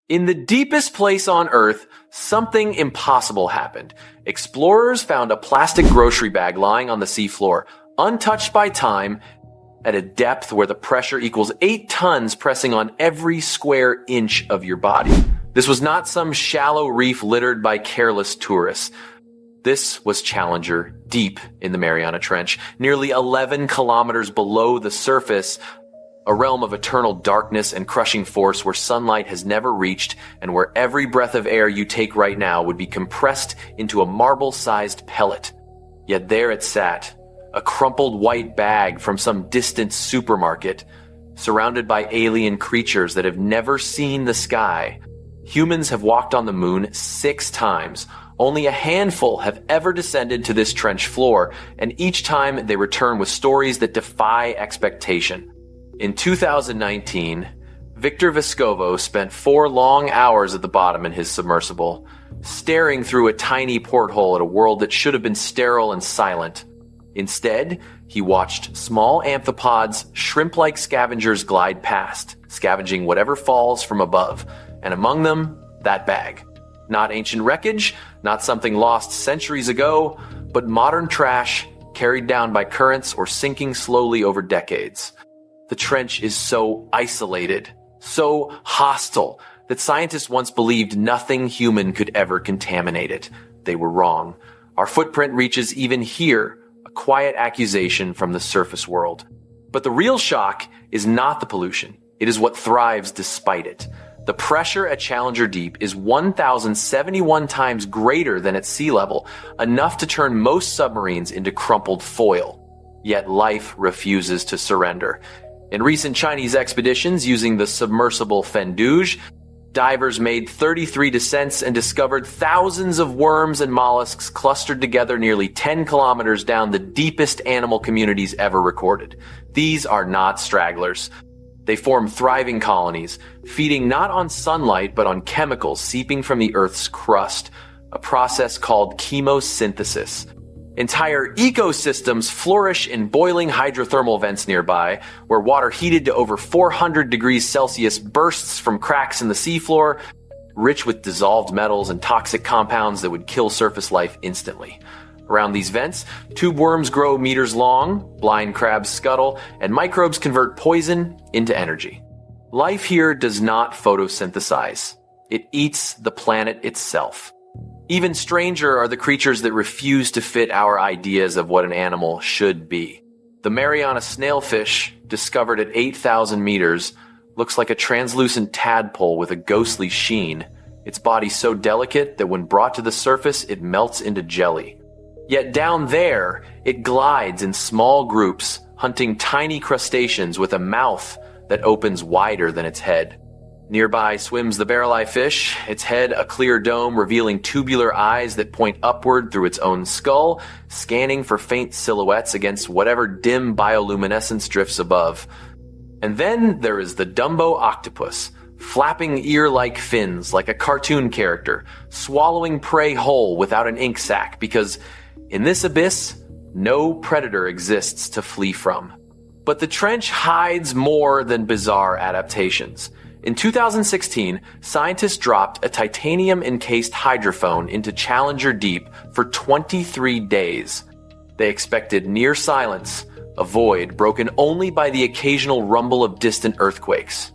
In the deepest place on Earth, something impossible happened. Explorers found a plastic grocery bag lying on the seafloor, untouched by time, at a depth where the pressure equals 8 tons pressing on every square inch of your body. This was not some shallow reef littered by careless tourists. This was Challenger, deep in the Mariana Trench, nearly 11 kilometers below the surface, a realm of eternal darkness and crushing force where sunlight has never reached and where every breath of air you take right now would be compressed into a marble-sized pellet. Yet there it sat, a crumpled white bag from some distant supermarket, surrounded by alien creatures that have never seen the sky. Humans have walked on the moon 6 times. Only a handful have ever descended to this trench floor, and each time they return with stories that defy expectation. In 2019, Victor Vescovo spent 4 long hours at the bottom in his submersible, staring through a tiny porthole at a world that should have been sterile and silent. Instead, he watched small amphipods, shrimp-like scavengers glide past, scavenging whatever falls from above, and among them, that bag. Not ancient wreckage, not something lost centuries ago, but modern trash carried down by currents or sinking slowly over decades. The trench is so isolated, so hostile, that scientists once believed nothing human could ever contaminate it. They were wrong. Our footprint reaches even here, a quiet accusation from the surface world. But the real shock is not the pollution. It is what thrives despite it. The pressure at Challenger Deep is 1,071 times greater than at sea level, enough to turn most submarines into crumpled foil. Yet life refuses to surrender. In recent Chinese expeditions using the submersible Fendouge, divers made 33 descents and discovered thousands of worms and mollusks clustered together nearly 10 kilometers down the deepest animal communities ever recorded. These are not stragglers. They form thriving colonies, feeding not on sunlight but on chemicals seeping from the Earth's crust, a process called chemosynthesis. Entire ecosystems flourish in boiling hydrothermal vents nearby, where water heated to over 400 degrees Celsius bursts from cracks in the seafloor, rich with dissolved metals and toxic compounds that would kill surface life instantly. Around these vents, tube worms grow meters long, blind crabs scuttle, and microbes convert poison into energy. Life here does not photosynthesize. It eats the planet itself. Even stranger are the creatures that refuse to fit our ideas of what an animal should be. The Mariana snailfish, discovered at 8,000 meters, looks like a translucent tadpole with a ghostly sheen, its body so delicate that when brought to the surface it melts into jelly. Yet down there, it glides in small groups, hunting tiny crustaceans with a mouth that opens wider than its head. Nearby swims the barrel-eye fish, its head a clear dome revealing tubular eyes that point upward through its own skull, scanning for faint silhouettes against whatever dim bioluminescence drifts above. And then there is the Dumbo octopus, flapping ear-like fins like a cartoon character, swallowing prey whole without an ink sac, because in this abyss, no predator exists to flee from. But the trench hides more than bizarre adaptations. In 2016, scientists dropped a titanium-encased hydrophone into Challenger Deep for 23 days. They expected near silence, a void broken only by the occasional rumble of distant earthquakes.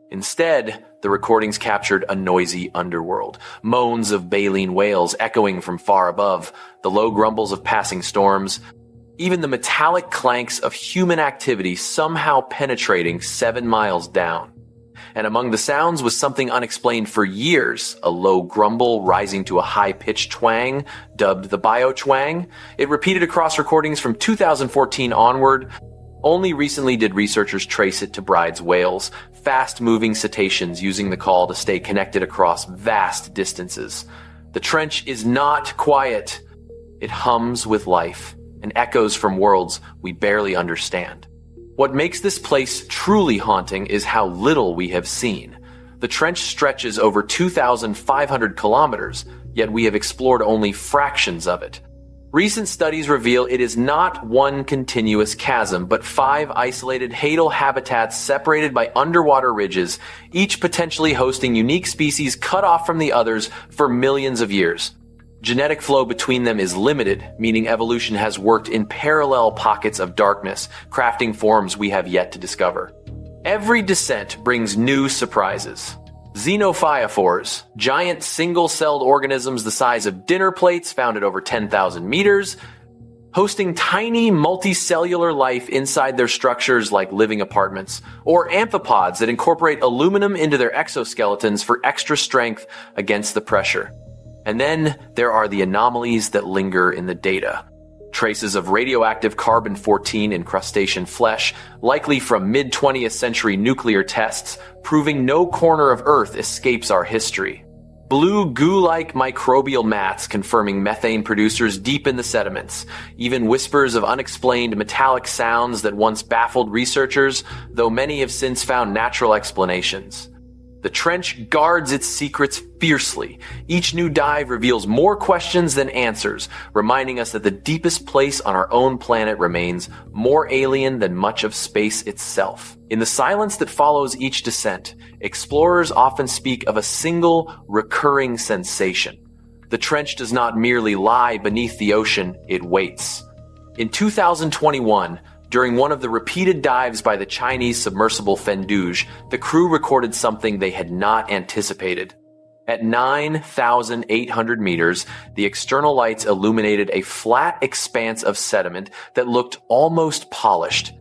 Instead, the recordings captured a noisy underworld, moans of baleen whales echoing from far above, the low grumbles of passing storms, even the metallic clanks of human activity somehow penetrating 7 miles down. And among the sounds was something unexplained for years, a low grumble rising to a high-pitched twang, dubbed the bio-twang. It repeated across recordings from 2014 onward. Only recently did researchers trace it to Bride's whales, fast-moving cetaceans using the call to stay connected across vast distances. The trench is not quiet. It hums with life and echoes from worlds we barely understand. What makes this place truly haunting is how little we have seen. The trench stretches over 2,500 kilometers, yet we have explored only fractions of it. Recent studies reveal it is not one continuous chasm, but 5 isolated hadal habitats separated by underwater ridges, each potentially hosting unique species cut off from the others for millions of years. Genetic flow between them is limited, meaning evolution has worked in parallel pockets of darkness, crafting forms we have yet to discover. Every descent brings new surprises. Xenophyophores, giant single-celled organisms the size of dinner plates found at over 10,000 meters, hosting tiny multicellular life inside their structures like living apartments, or amphipods that incorporate aluminum into their exoskeletons for extra strength against the pressure. And then there are the anomalies that linger in the data. Traces of radioactive carbon-14 in crustacean flesh, likely from mid-20th century nuclear tests, proving no corner of Earth escapes our history. Blue goo-like microbial mats confirming methane producers deep in the sediments. Even whispers of unexplained metallic sounds that once baffled researchers, though many have since found natural explanations. The trench guards its secrets fiercely. Each new dive reveals more questions than answers, reminding us that the deepest place on our own planet remains more alien than much of space itself. In the silence that follows each descent, explorers often speak of a single, recurring sensation. The trench does not merely lie beneath the ocean, it waits. In 2021, during one of the repeated dives by the Chinese submersible Fendouge, the crew recorded something they had not anticipated. At 9,800 meters, the external lights illuminated a flat expanse of sediment that looked almost polished.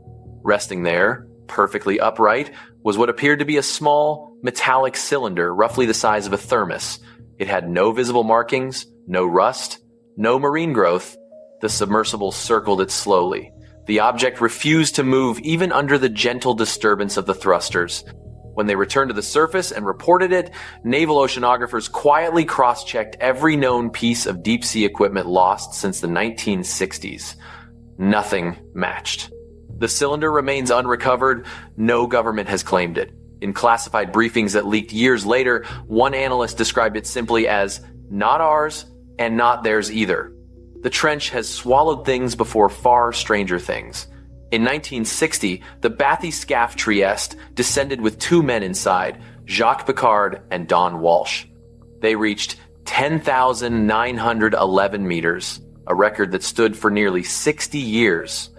Resting there, perfectly upright, was what appeared to be a small, metallic cylinder roughly the size of a thermos. It had no visible markings, no rust, no marine growth. The submersible circled it slowly. The object refused to move even under the gentle disturbance of the thrusters. When they returned to the surface and reported it, naval oceanographers quietly cross-checked every known piece of deep-sea equipment lost since the 1960s. Nothing matched. The cylinder remains unrecovered. No government has claimed it. In classified briefings that leaked years later, one analyst described it simply as not ours and not theirs either. The trench has swallowed things before far stranger things. In 1960, the bathyscaphe Trieste descended with 2 men inside, Jacques Piccard and Don Walsh. They reached 10,911 meters, a record that stood for nearly 60 years.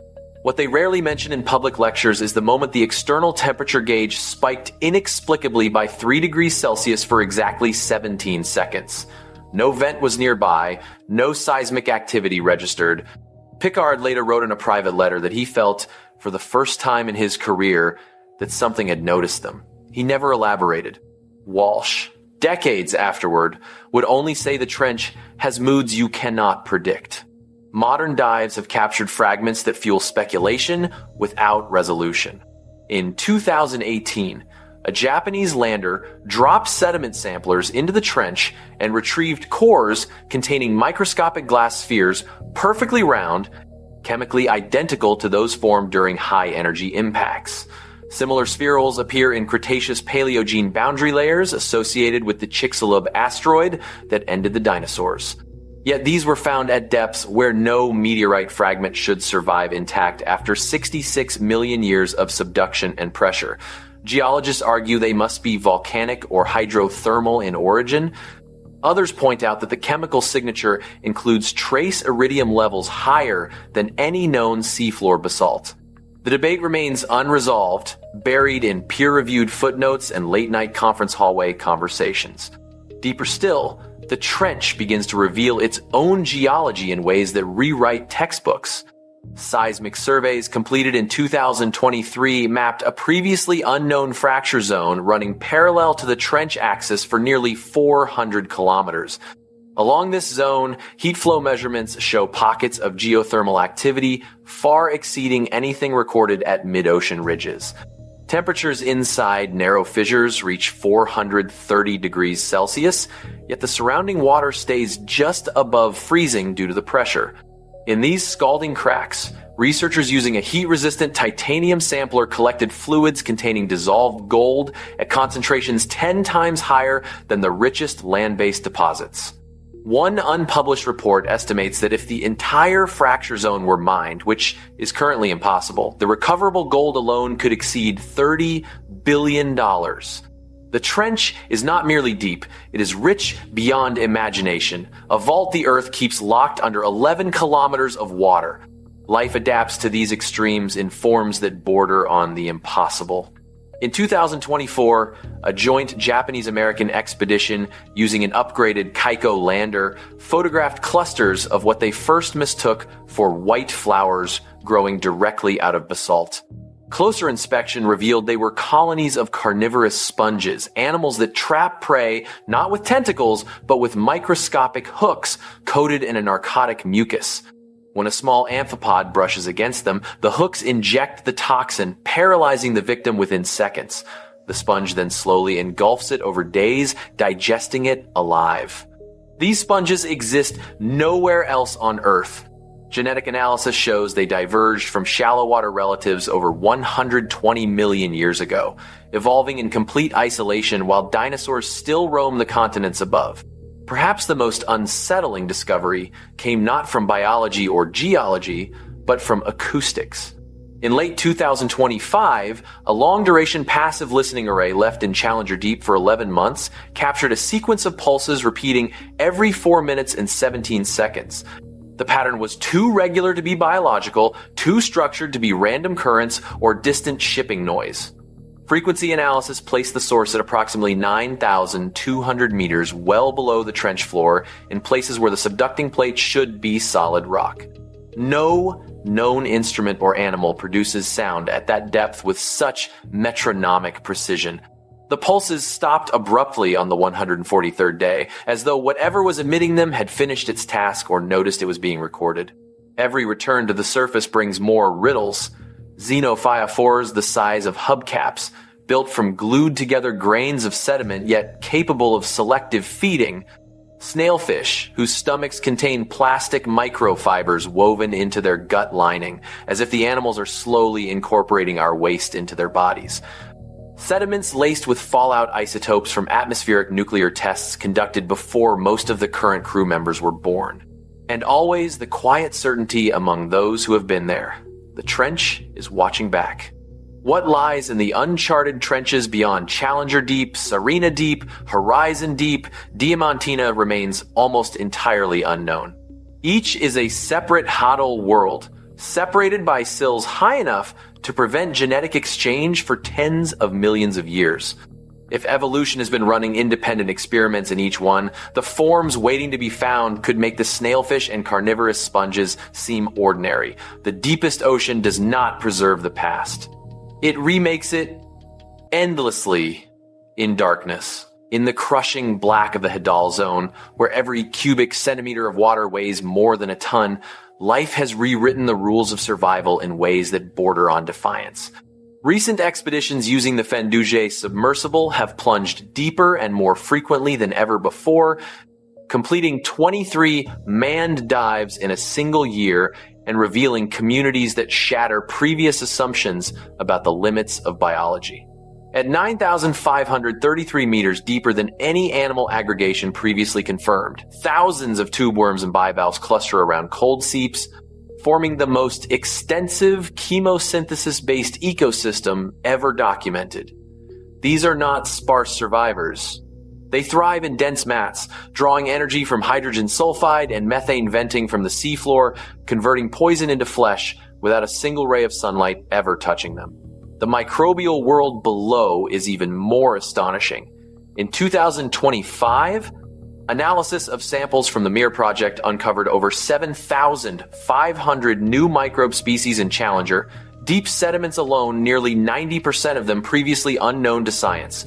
What they rarely mention in public lectures is the moment the external temperature gauge spiked inexplicably by 3 degrees Celsius for exactly 17 seconds. No vent was nearby, no seismic activity registered. Piccard later wrote in a private letter that he felt, for the first time in his career, that something had noticed them. He never elaborated. Walsh, decades afterward, would only say the trench has moods you cannot predict. Modern dives have captured fragments that fuel speculation without resolution. In 2018, a Japanese lander dropped sediment samplers into the trench and retrieved cores containing microscopic glass spheres perfectly round, chemically identical to those formed during high-energy impacts. Similar spherules appear in Cretaceous-Paleogene boundary layers associated with the Chicxulub asteroid that ended the dinosaurs. Yet these were found at depths where no meteorite fragment should survive intact after 66 million years of subduction and pressure. Geologists argue they must be volcanic or hydrothermal in origin. Others point out that the chemical signature includes trace iridium levels higher than any known seafloor basalt. The debate remains unresolved, buried in peer-reviewed footnotes and late-night conference hallway conversations. Deeper still, the trench begins to reveal its own geology in ways that rewrite textbooks. Seismic surveys completed in 2023 mapped a previously unknown fracture zone running parallel to the trench axis for nearly 400 kilometers. Along this zone, heat flow measurements show pockets of geothermal activity far exceeding anything recorded at mid-ocean ridges. Temperatures inside narrow fissures reach 430 degrees Celsius, yet the surrounding water stays just above freezing due to the pressure. In these scalding cracks, researchers using a heat-resistant titanium sampler collected fluids containing dissolved gold at concentrations 10 times higher than the richest land-based deposits. One unpublished report estimates that if the entire fracture zone were mined, which is currently impossible, the recoverable gold alone could exceed $30 billion. The trench is not merely deep, it is rich beyond imagination. A vault the Earth keeps locked under 11 kilometers of water. Life adapts to these extremes in forms that border on the impossible. In 2024, a joint Japanese-American expedition using an upgraded Kaiko lander photographed clusters of what they first mistook for white flowers growing directly out of basalt. Closer inspection revealed they were colonies of carnivorous sponges, animals that trap prey not with tentacles, but with microscopic hooks coated in a narcotic mucus. When a small amphipod brushes against them, the hooks inject the toxin, paralyzing the victim within seconds. The sponge then slowly engulfs it over days, digesting it alive. These sponges exist nowhere else on Earth. Genetic analysis shows they diverged from shallow water relatives over 120 million years ago, evolving in complete isolation while dinosaurs still roam the continents above. Perhaps the most unsettling discovery came not from biology or geology, but from acoustics. In late 2025, a long-duration passive listening array left in Challenger Deep for 11 months captured a sequence of pulses repeating every 4 minutes and 17 seconds. The pattern was too regular to be biological, too structured to be random currents or distant shipping noise. Frequency analysis placed the source at approximately 9,200 meters well below the trench floor in places where the subducting plate should be solid rock. No known instrument or animal produces sound at that depth with such metronomic precision. The pulses stopped abruptly on the 143rd day, as though whatever was emitting them had finished its task or noticed it was being recorded. Every return to the surface brings more riddles. Xenophyophores the size of hubcaps, built from glued-together grains of sediment yet capable of selective feeding. Snailfish, whose stomachs contain plastic microfibers woven into their gut lining, as if the animals are slowly incorporating our waste into their bodies. Sediments laced with fallout isotopes from atmospheric nuclear tests conducted before most of the current crew members were born. And always the quiet certainty among those who have been there. The trench is watching back. What lies in the uncharted trenches beyond Challenger Deep, Serena Deep, Horizon Deep, Diamantina remains almost entirely unknown. Each is a separate Hadal world, separated by sills high enough to prevent genetic exchange for tens of millions of years. If evolution has been running independent experiments in each one, the forms waiting to be found could make the snailfish and carnivorous sponges seem ordinary. The deepest ocean does not preserve the past. It remakes it endlessly in darkness, in the crushing black of the Hadal zone, where every cubic centimeter of water weighs more than a ton. Life has rewritten the rules of survival in ways that border on defiance. Recent expeditions using the Fendouje submersible have plunged deeper and more frequently than ever before, completing 23 manned dives in a single year and revealing communities that shatter previous assumptions about the limits of biology. At 9,533 meters deeper than any animal aggregation previously confirmed, thousands of tube worms and bivalves cluster around cold seeps, forming the most extensive chemosynthesis-based ecosystem ever documented. These are not sparse survivors. They thrive in dense mats, drawing energy from hydrogen sulfide and methane venting from the seafloor, converting poison into flesh without a single ray of sunlight ever touching them. The microbial world below is even more astonishing. In 2025, analysis of samples from the Mir project uncovered over 7,500 new microbe species in Challenger, deep sediments alone, nearly 90% of them previously unknown to science.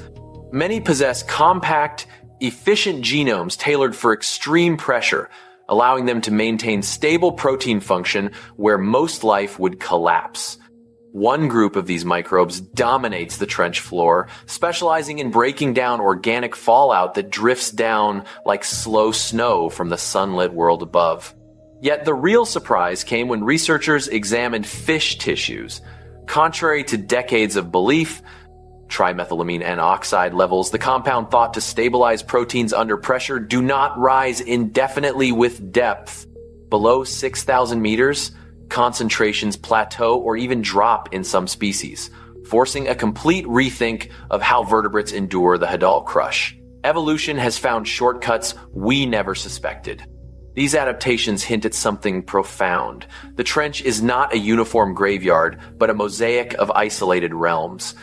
Many possess compact, efficient genomes tailored for extreme pressure, allowing them to maintain stable protein function where most life would collapse. One group of these microbes dominates the trench floor, specializing in breaking down organic fallout that drifts down like slow snow from the sunlit world above. Yet the real surprise came when researchers examined fish tissues. Contrary to decades of belief, Trimethylamine N oxide levels, the compound thought to stabilize proteins under pressure, do not rise indefinitely with depth. Below 6,000 meters, concentrations plateau or even drop in some species, forcing a complete rethink of how vertebrates endure the Hadal crush. Evolution has found shortcuts we never suspected. These adaptations hint at something profound. The trench is not a uniform graveyard, but a mosaic of isolated realms.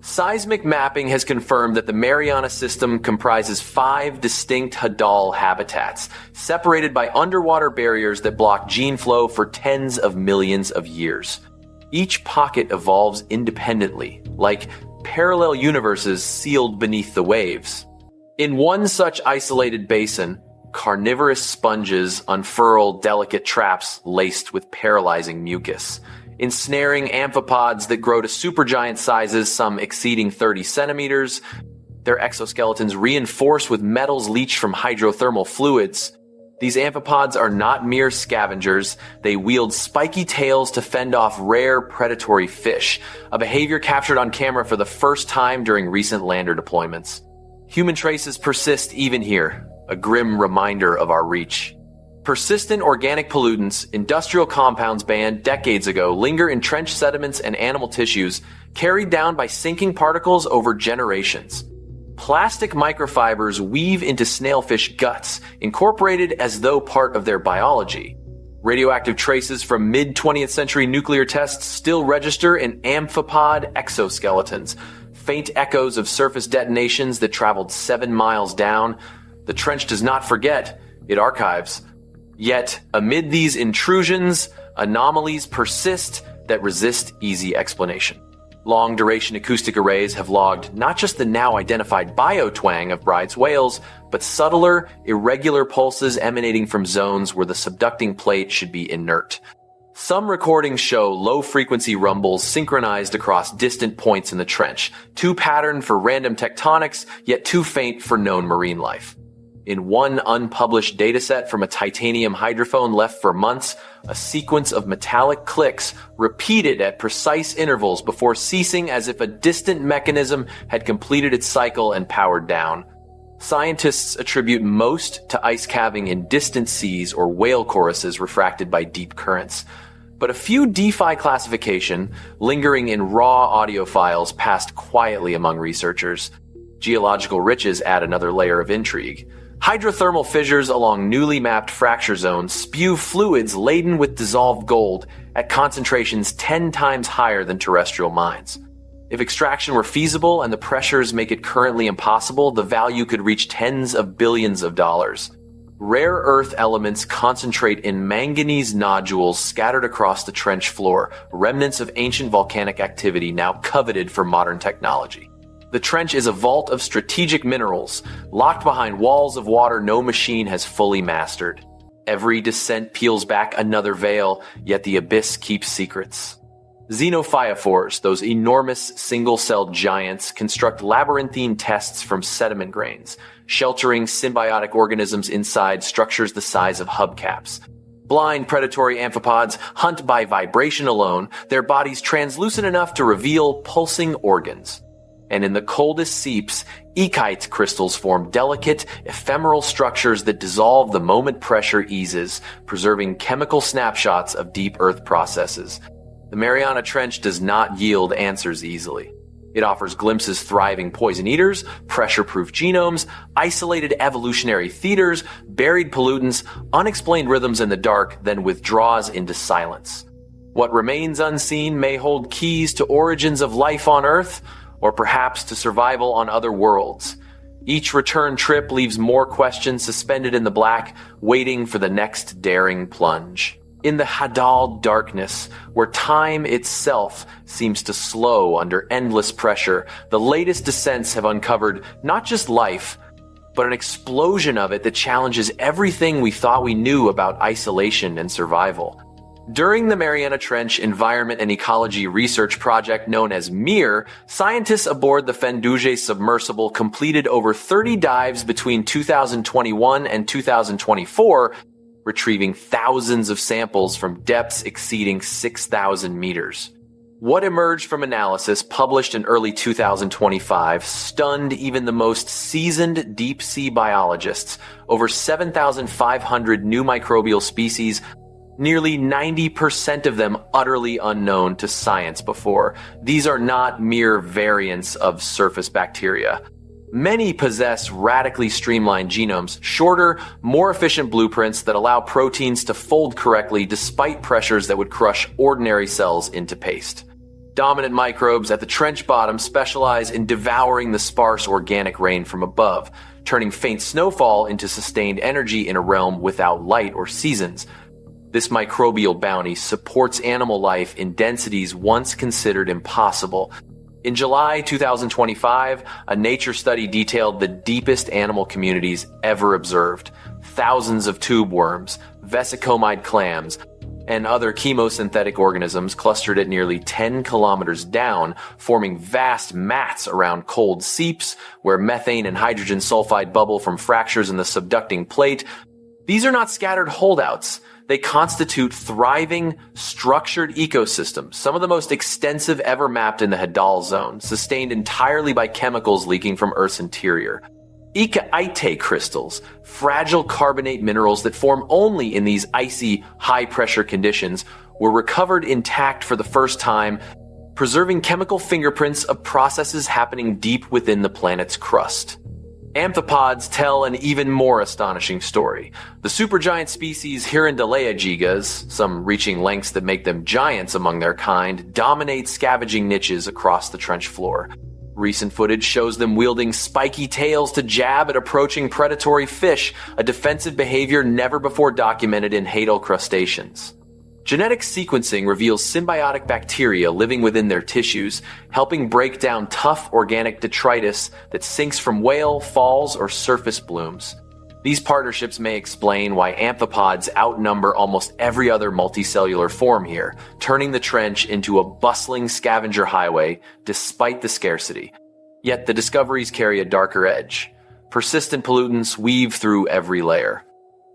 Seismic mapping has confirmed that the Mariana system comprises 5 distinct Hadal habitats, separated by underwater barriers that block gene flow for tens of millions of years. Each pocket evolves independently, like parallel universes sealed beneath the waves. In one such isolated basin, carnivorous sponges unfurl delicate traps laced with paralyzing mucus, ensnaring amphipods that grow to supergiant sizes, some exceeding 30 centimeters. Their exoskeletons reinforced with metals leached from hydrothermal fluids. These amphipods are not mere scavengers. They wield spiky tails to fend off rare predatory fish, a behavior captured on camera for the first time during recent lander deployments. Human traces persist even here, a grim reminder of our reach. Persistent organic pollutants, industrial compounds banned decades ago, linger in trench sediments and animal tissues, carried down by sinking particles over generations. Plastic microfibers weave into snailfish guts, incorporated as though part of their biology. Radioactive traces from mid-20th century nuclear tests still register in amphipod exoskeletons, faint echoes of surface detonations that traveled 7 miles down. The trench does not forget, it archives. Yet, amid these intrusions, anomalies persist that resist easy explanation. Long-duration acoustic arrays have logged not just the now identified biotwang of Bride's whales, but subtler, irregular pulses emanating from zones where the subducting plate should be inert. Some recordings show low-frequency rumbles synchronized across distant points in the trench, too patterned for random tectonics, yet too faint for known marine life. In one unpublished dataset from a titanium hydrophone left for months, a sequence of metallic clicks repeated at precise intervals before ceasing as if a distant mechanism had completed its cycle and powered down. Scientists attribute most to ice calving in distant seas or whale choruses refracted by deep currents. But a few defy classification, lingering in raw audio files, passed quietly among researchers. Geological riches add another layer of intrigue. Hydrothermal fissures along newly mapped fracture zones spew fluids laden with dissolved gold at concentrations 10 times higher than terrestrial mines. If extraction were feasible and the pressures make it currently impossible, the value could reach tens of billions of dollars. Rare earth elements concentrate in manganese nodules scattered across the trench floor, remnants of ancient volcanic activity now coveted for modern technology. The trench is a vault of strategic minerals, locked behind walls of water no machine has fully mastered. Every descent peels back another veil, yet the abyss keeps secrets. Xenophyophores, those enormous single-celled giants, construct labyrinthine tests from sediment grains, sheltering symbiotic organisms inside structures the size of hubcaps. Blind predatory amphipods hunt by vibration alone, their bodies translucent enough to reveal pulsing organs. And in the coldest seeps, ekite crystals form delicate, ephemeral structures that dissolve the moment pressure eases, preserving chemical snapshots of deep earth processes. The Mariana Trench does not yield answers easily. It offers glimpses thriving poison eaters, pressure-proof genomes, isolated evolutionary theaters, buried pollutants, unexplained rhythms in the dark, then withdraws into silence. What remains unseen may hold keys to origins of life on Earth, or perhaps to survival on other worlds. Each return trip leaves more questions suspended in the black, waiting for the next daring plunge. In the Hadal darkness, where time itself seems to slow under endless pressure, the latest descents have uncovered not just life, but an explosion of it that challenges everything we thought we knew about isolation and survival. During the Mariana Trench Environment and Ecology Research Project known as MIR, scientists aboard the Fendouje submersible completed over 30 dives between 2021 and 2024, retrieving thousands of samples from depths exceeding 6,000 meters. What emerged from analysis published in early 2025 stunned even the most seasoned deep-sea biologists. Over 7,500 new microbial species, nearly 90% of them utterly unknown to science before. These are not mere variants of surface bacteria. Many possess radically streamlined genomes, shorter, more efficient blueprints that allow proteins to fold correctly despite pressures that would crush ordinary cells into paste. Dominant microbes at the trench bottom specialize in devouring the sparse organic rain from above, turning faint snowfall into sustained energy in a realm without light or seasons. This microbial bounty supports animal life in densities once considered impossible. In July 2025, a Nature study detailed the deepest animal communities ever observed. Thousands of tube worms, vesicomide clams, and other chemosynthetic organisms clustered at nearly 10 kilometers down, forming vast mats around cold seeps where methane and hydrogen sulfide bubble from fractures in the subducting plate. These are not scattered holdouts. They constitute thriving, structured ecosystems, some of the most extensive ever mapped in the Hadal zone, sustained entirely by chemicals leaking from Earth's interior. Ekaite crystals, fragile carbonate minerals that form only in these icy, high-pressure conditions, were recovered intact for the first time, preserving chemical fingerprints of processes happening deep within the planet's crust. Amphipods tell an even more astonishing story. The supergiant species Hirundalea gigas, some reaching lengths that make them giants among their kind, dominate scavenging niches across the trench floor. Recent footage shows them wielding spiky tails to jab at approaching predatory fish, a defensive behavior never before documented in hadal crustaceans. Genetic sequencing reveals symbiotic bacteria living within their tissues, helping break down tough organic detritus that sinks from whale, falls, or surface blooms. These partnerships may explain why amphipods outnumber almost every other multicellular form here, turning the trench into a bustling scavenger highway despite the scarcity. Yet the discoveries carry a darker edge. Persistent pollutants weave through every layer.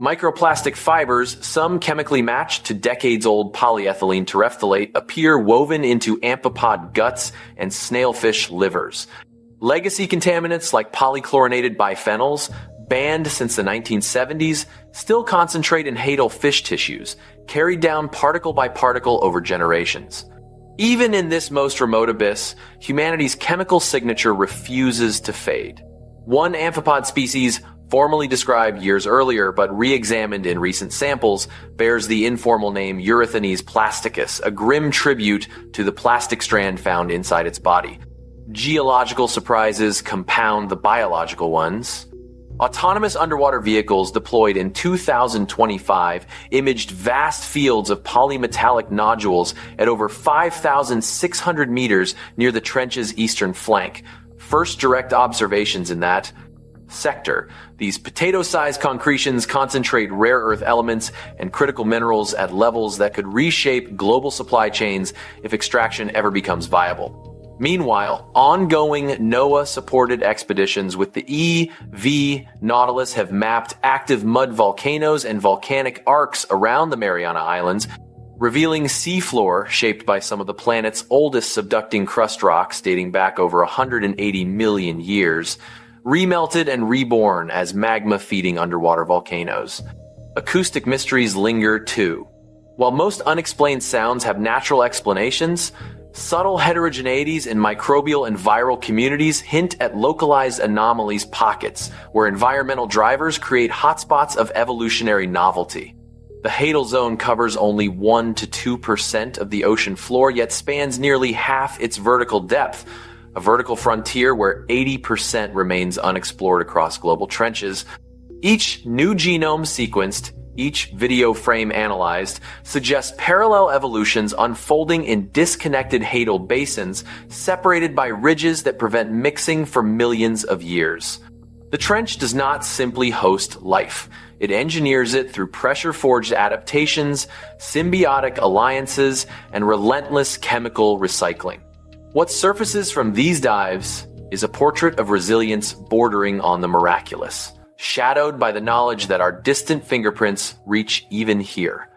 Microplastic fibers, some chemically matched to decades-old polyethylene terephthalate, appear woven into amphipod guts and snailfish livers. Legacy contaminants like polychlorinated biphenyls, banned since the 1970s, still concentrate in hadal fish tissues, carried down particle by particle over generations. Even in this most remote abyss, humanity's chemical signature refuses to fade. One amphipod species, formally described years earlier but re-examined in recent samples, bears the informal name Erythanes plasticus, a grim tribute to the plastic strand found inside its body. Geological surprises compound the biological ones. Autonomous underwater vehicles deployed in 2025 imaged vast fields of polymetallic nodules at over 5,600 meters near the trench's eastern flank. First direct observations in that sector. These potato-sized concretions concentrate rare earth elements and critical minerals at levels that could reshape global supply chains if extraction ever becomes viable. Meanwhile, ongoing NOAA-supported expeditions with the EV Nautilus have mapped active mud volcanoes and volcanic arcs around the Mariana Islands, revealing seafloor shaped by some of the planet's oldest subducting crust rocks dating back over 180 million years, remelted and reborn as magma-feeding underwater volcanoes. Acoustic mysteries linger too. While most unexplained sounds have natural explanations, subtle heterogeneities in microbial and viral communities hint at localized anomalies pockets, where environmental drivers create hotspots of evolutionary novelty. The hadal zone covers only 1 to 2% of the ocean floor, yet spans nearly half its vertical depth, a vertical frontier where 80% remains unexplored across global trenches. Each new genome sequenced, each video frame analyzed, suggests parallel evolutions unfolding in disconnected hadal basins, separated by ridges that prevent mixing for millions of years. The trench does not simply host life. It engineers it through pressure-forged adaptations, symbiotic alliances, and relentless chemical recycling. What surfaces from these dives is a portrait of resilience bordering on the miraculous, shadowed by the knowledge that our distant fingerprints reach even here.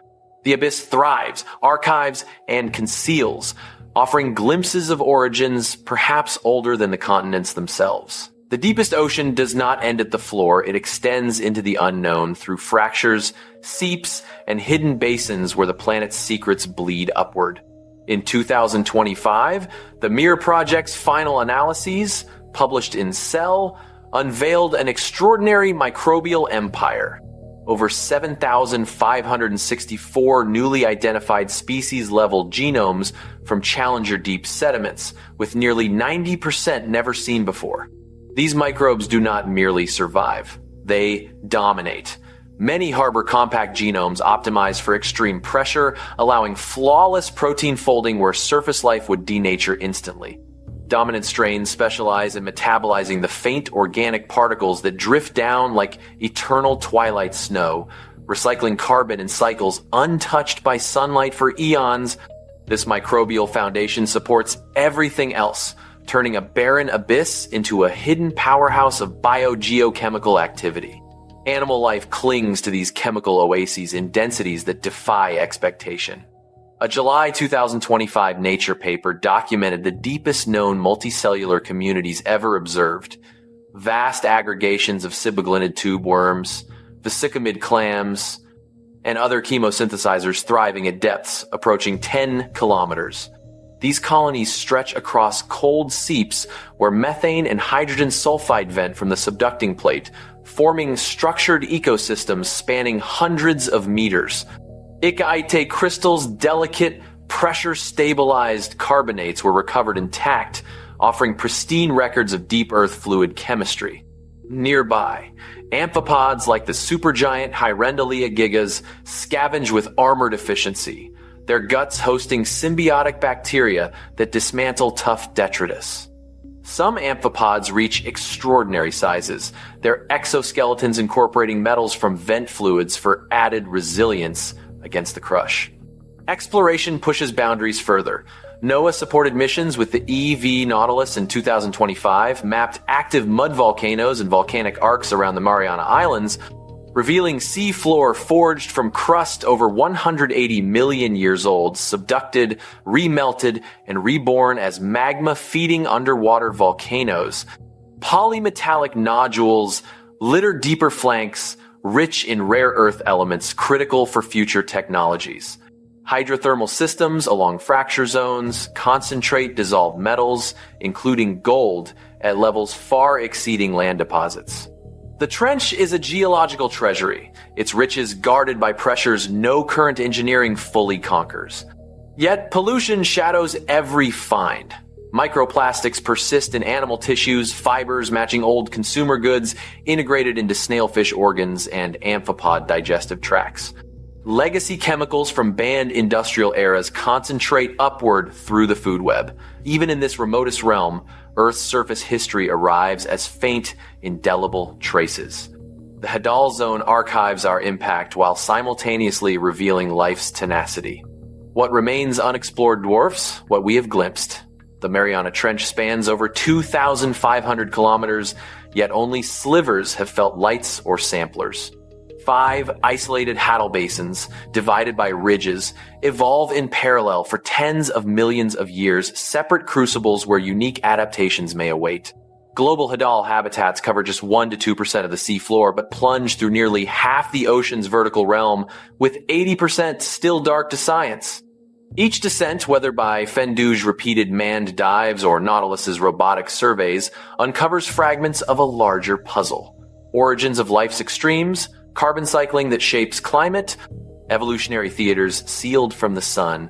The abyss thrives, archives, and conceals, offering glimpses of origins perhaps older than the continents themselves. The deepest ocean does not end at the floor. It extends into the unknown through fractures, seeps, and hidden basins where the planet's secrets bleed upward. In 2025, the Mir Project's final analyses, published in Cell, unveiled an extraordinary microbial empire. Over 7,564 newly identified species-level genomes from Challenger Deep sediments, with nearly 90% never seen before. These microbes do not merely survive. They dominate. Many harbor compact genomes optimized for extreme pressure, allowing flawless protein folding where surface life would denature instantly. Dominant strains specialize in metabolizing the faint organic particles that drift down like eternal twilight snow, recycling carbon in cycles untouched by sunlight for eons. This microbial foundation supports everything else, turning a barren abyss into a hidden powerhouse of biogeochemical activity. Animal life clings to these chemical oases in densities that defy expectation. A July 2025 Nature paper documented the deepest known multicellular communities ever observed. Vast aggregations of sibiglynid tube worms, vesicomid clams, and other chemosynthesizers thriving at depths approaching 10 kilometers. These colonies stretch across cold seeps where methane and hydrogen sulfide vent from the subducting plate, forming structured ecosystems spanning hundreds of meters. Icaite crystals, delicate, pressure-stabilized carbonates were recovered intact, offering pristine records of deep earth fluid chemistry. Nearby, amphipods like the supergiant Hyrendalia gigas scavenge with armor deficiency, their guts hosting symbiotic bacteria that dismantle tough detritus. Some amphipods reach extraordinary sizes, their exoskeletons incorporating metals from vent fluids for added resilience against the crush. Exploration pushes boundaries further. NOAA-supported missions with the EV Nautilus in 2025 mapped active mud volcanoes and volcanic arcs around the Mariana Islands, revealing sea floor forged from crust over 180 million years old, subducted, remelted, and reborn as magma feeding underwater volcanoes. Polymetallic nodules litter deeper flanks, rich in rare earth elements critical for future technologies. Hydrothermal systems along fracture zones concentrate dissolved metals, including gold, at levels far exceeding land deposits. The trench is a geological treasury, its riches guarded by pressures no current engineering fully conquers. Yet pollution shadows every find. Microplastics persist in animal tissues, fibers matching old consumer goods, integrated into snailfish organs and amphipod digestive tracts. Legacy chemicals from banned industrial eras concentrate upward through the food web. Even in this remotest realm, Earth's surface history arrives as faint, indelible traces. The Hadal Zone archives our impact while simultaneously revealing life's tenacity. What remains unexplored dwarfs what we have glimpsed. The Mariana Trench spans over 2,500 kilometers, yet only slivers have felt lights or samplers. 5 isolated Hadal basins, divided by ridges, evolve in parallel for tens of millions of years, separate crucibles where unique adaptations may await. Global Hadal habitats cover just 1% to 2% of the seafloor, but plunge through nearly half the ocean's vertical realm, with 80% still dark to science. Each descent, whether by Fendu's repeated manned dives or Nautilus's robotic surveys, uncovers fragments of a larger puzzle. Origins of life's extremes, carbon cycling that shapes climate, evolutionary theaters sealed from the sun.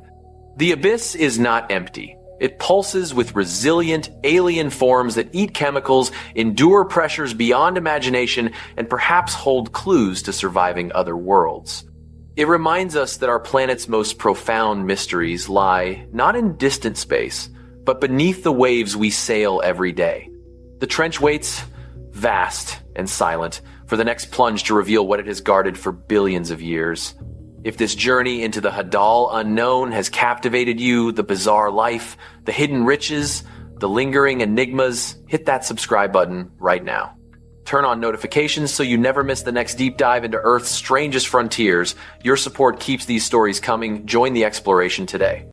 The abyss is not empty. It pulses with resilient, alien forms that eat chemicals, endure pressures beyond imagination, and perhaps hold clues to surviving other worlds. It reminds us that our planet's most profound mysteries lie not in distant space, but beneath the waves we sail every day. The trench waits, vast and silent, for the next plunge to reveal what it has guarded for billions of years. If this journey into the Hadal unknown has captivated you, the bizarre life, the hidden riches, the lingering enigmas, hit that subscribe button right now. Turn on notifications so you never miss the next deep dive into Earth's strangest frontiers. Your support keeps these stories coming. Join the exploration today.